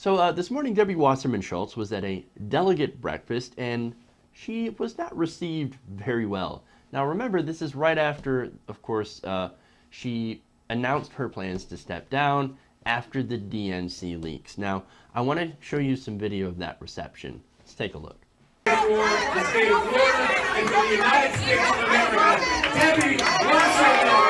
So this morning, Debbie Wasserman Schultz was at a delegate breakfast, and she was not received very well. Now remember, this is right after, of course, she announced her plans to step down after the DNC leaks. Now, I want to show you some video of that reception. Let's take a look. For the state of Florida and for the United States of America, Debbie Wasserman.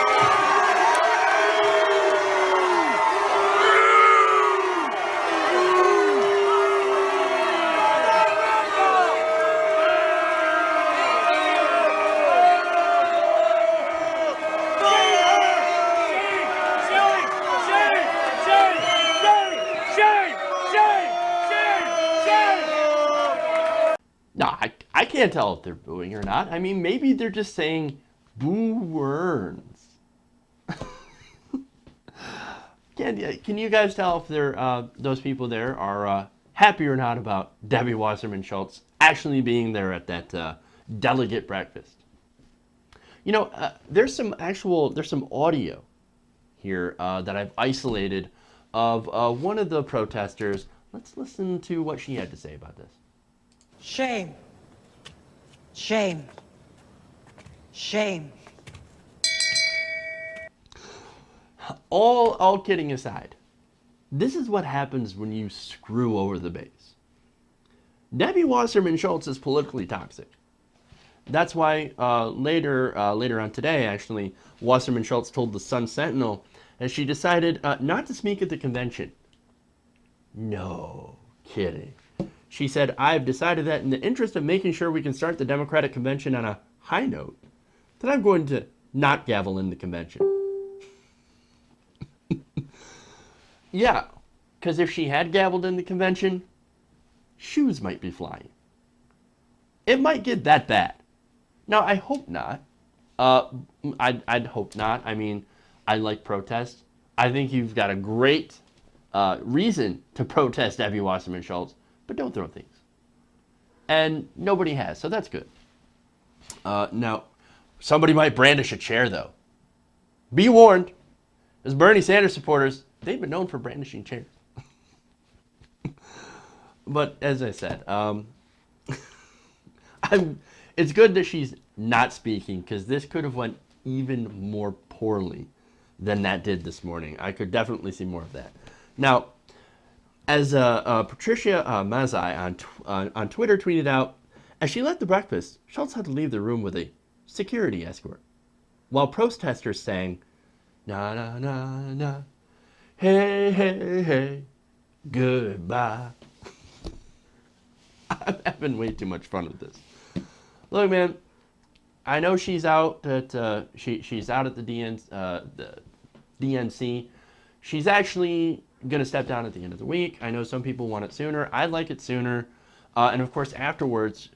No, I can't tell if they're booing or not. I mean, maybe they're just saying boo words. Can you guys tell if they're, those people there are happy or not about Debbie Wasserman Schultz actually being there at that delegate breakfast? You know, there's some audio here that I've isolated of one of the protesters. Let's listen to what she had to say about this. Shame. Shame. Shame. All kidding aside, this is what happens when you screw over the base. Debbie Wasserman Schultz is politically toxic. That's why later on today, actually, Wasserman Schultz told the Sun Sentinel that she decided not to speak at the convention. No kidding. She said, "I've decided that in the interest of making sure we can start the Democratic convention on a high note, that I'm going to not gavel in the convention." Yeah, because if she had gavelled in the convention, shoes might be flying. It might get that bad. Now, I hope not. I'd hope not. I mean, I like protest. I think you've got a great reason to protest Debbie Wasserman Schultz, but don't throw things. And nobody has, so that's good. Now, somebody might brandish a chair, though. Be warned, as Bernie Sanders supporters, they've been known for brandishing chairs. But as I said, it's good that she's not speaking, because this could have went even more poorly than that did this morning. I could definitely see more of that. Now, as Patricia Mazai on Twitter tweeted out, as she left the breakfast, Schultz had to leave the room with a security escort, while protesters sang, "Na na na na, hey hey hey, goodbye." I'm having way too much fun with this. Look, man, I know she's out at she's out at the DNC. She's actually going to step down at the end of the week. I know some people want it sooner. I'd like it sooner. And of course, afterwards,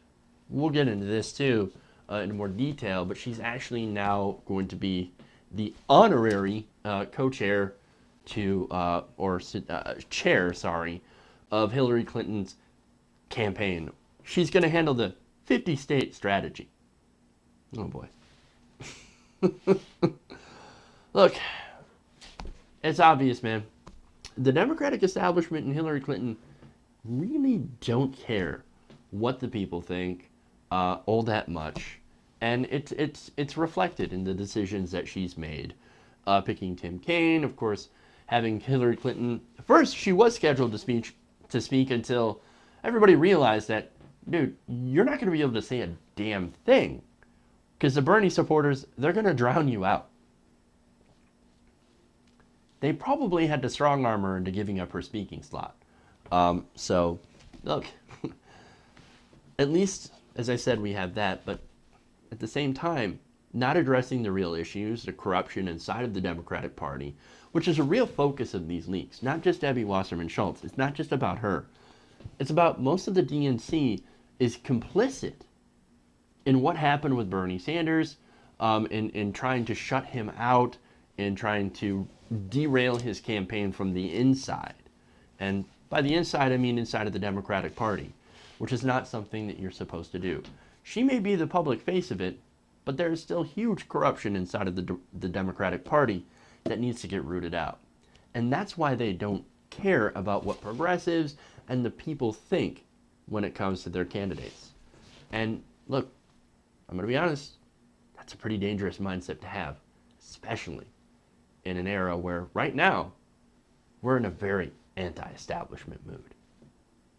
we'll get into this too in more detail, but she's actually now going to be the honorary co-chair to, chair, sorry, of Hillary Clinton's campaign. She's going to handle the 50-state strategy. Oh boy. Look, it's obvious, man. The Democratic establishment and Hillary Clinton really don't care what the people think all that much, and it's reflected in the decisions that she's made. Picking Tim Kaine, of course, having Hillary Clinton. First, she was scheduled to speak until everybody realized that, dude, you're not going to be able to say a damn thing, because the Bernie supporters, they're going to drown you out. They probably had to strong arm her into giving up her speaking slot. So, look, at least, as I said, we have that, but at the same time, not addressing the real issues, the corruption inside of the Democratic Party, which is a real focus of these leaks. Not just Debbie Wasserman Schultz. It's not just about her. It's about most of the DNC is complicit in what happened with Bernie Sanders, in trying to shut him out, in trying to derail his campaign from the inside. And by the inside, I mean inside of the Democratic Party, which is not something that you're supposed to do. She may be the public face of it, but there is still huge corruption inside of the Democratic Party that needs to get rooted out. And that's why they don't care about what progressives and the people think when it comes to their candidates. And look, I'm going to be honest, that's a pretty dangerous mindset to have, especially in an era where right now we're in a very anti-establishment mood.